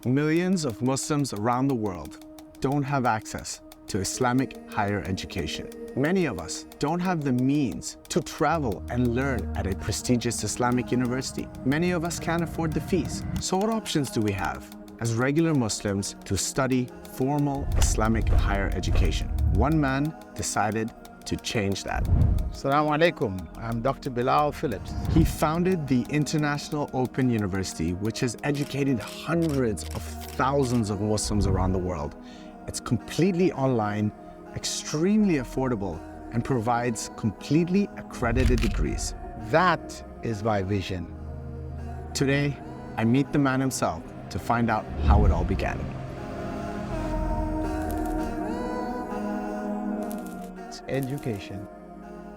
Millions of Muslims around the world don't have access to Islamic higher education. Many of us don't have the means to travel and learn at a prestigious Islamic university. Many of us can't afford the fees. So what options do we have as regular Muslims to study formal Islamic higher education? One man decided to change that. Assalamu alaikum. I'm Dr. Bilal Philips. He founded the International Open University, which has educated hundreds of thousands of Muslims around the world. It's completely online, extremely affordable, and provides completely accredited degrees. That is my vision. Today, I meet the man himself to find out how it all began. It's education.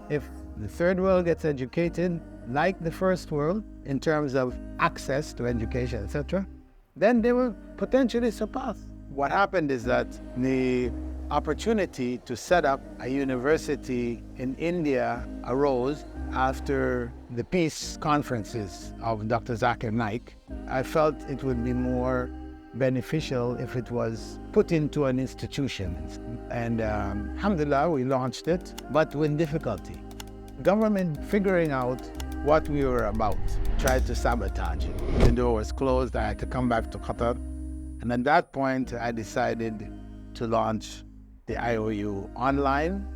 If the third world gets educated like the first world in terms of access to education, etc., then they will potentially surpass. What happened is that the opportunity to set up a university in India arose after the peace conferences of Dr. Zakir Naik. I felt it would be more beneficial if it was put into an institution. And alhamdulillah, we launched it, but with difficulty. Government figuring out what we were about tried to sabotage it. The door was closed. I had to come back to Qatar. And at that point, I decided to launch the IOU online.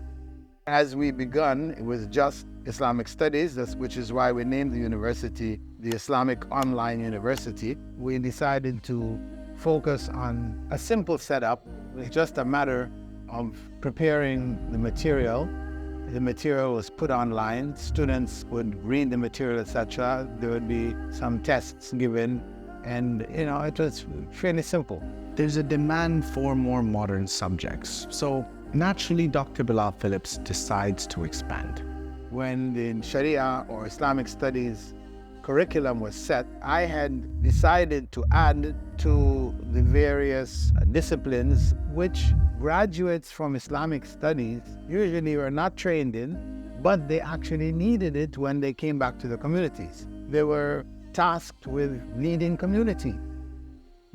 As we begun, it was just Islamic Studies, which is why we named the university the Islamic Online University. We decided to focus on a simple setup. It was just a matter of preparing the material. The material was put online. Students would read the material, etc. There would be some tests given. And, it was fairly simple. There's a demand for more modern subjects. So naturally, Dr. Bilal Philips decides to expand. When the Sharia or Islamic Studies curriculum was set, I had decided to add to the various disciplines which graduates from Islamic Studies usually were not trained in, but they actually needed it when they came back to the communities. They were tasked with leading community,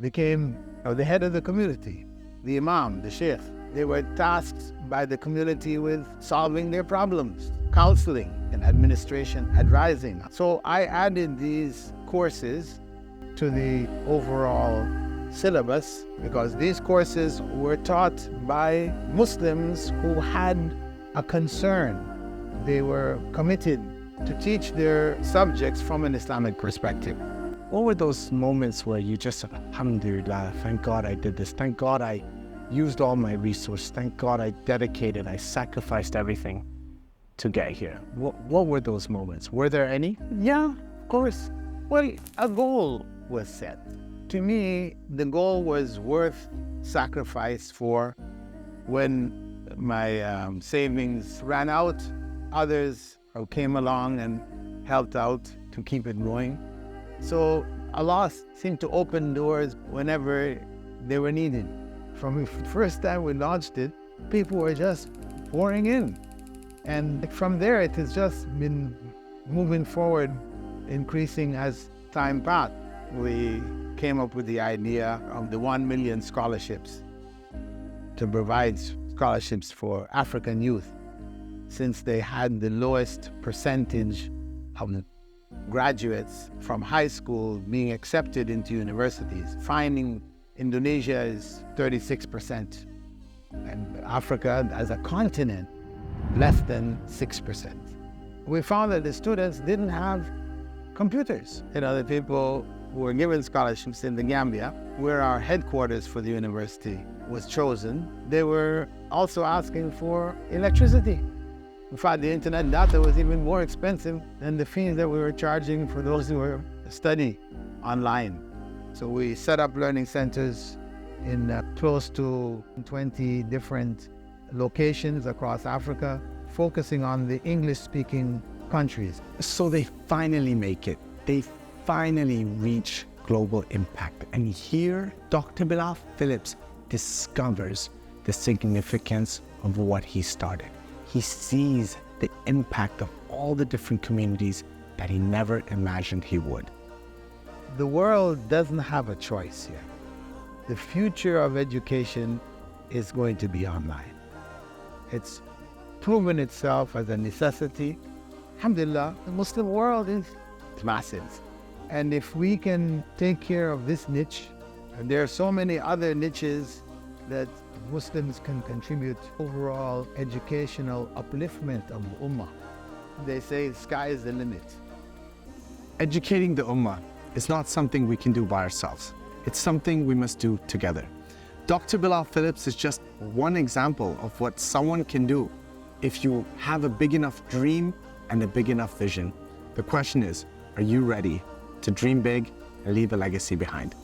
became the head of the community, the imam, the sheikh. They were tasked by the community with solving their problems, counseling and administration, advising. So I added these courses to the overall syllabus because these courses were taught by Muslims who had a concern. They were committed to teach their subjects from an Islamic perspective. What were those moments where you just said, alhamdulillah, thank God I did this, thank God I used all my resources, thank God I dedicated, I sacrificed everything to get here? What were those moments? Were there any? Yeah, of course. Well, a goal was set. To me, the goal was worth sacrifice for. When my savings ran out, others came along and helped out to keep it going. So Allah seemed to open doors whenever they were needed. From the first time we launched it, people were just pouring in. And from there, it has just been moving forward, increasing as time passed. We came up with the idea of the 1 million scholarships to provide scholarships for African youth, since they had the lowest percentage of graduates from high school being accepted into universities. Finding Indonesia is 36%, and Africa as a continent, less than 6%. We found that the students didn't have computers. The people who were given scholarships in the Gambia, where our headquarters for the university was chosen, they were also asking for electricity. In fact, the internet data was even more expensive than the fees that we were charging for those who were studying online. So we set up learning centers in close to 20 different locations across Africa, focusing on the English-speaking countries. So they finally make it. They finally reach global impact. And here, Dr. Bilal Philips discovers the significance of what he started. He sees the impact of all the different communities that he never imagined he would. The world doesn't have a choice here. the future of education is going to be online. It's proven itself as a necessity. Alhamdulillah, the Muslim world is massive. And if we can take care of this niche, and there are so many other niches that Muslims can contribute overall educational upliftment of the Ummah. They say the sky is the limit. Educating the Ummah is not something we can do by ourselves. It's something we must do together. Dr. Bilal Philips is just one example of what someone can do if you have a big enough dream and a big enough vision. The question is, are you ready to dream big and leave a legacy behind?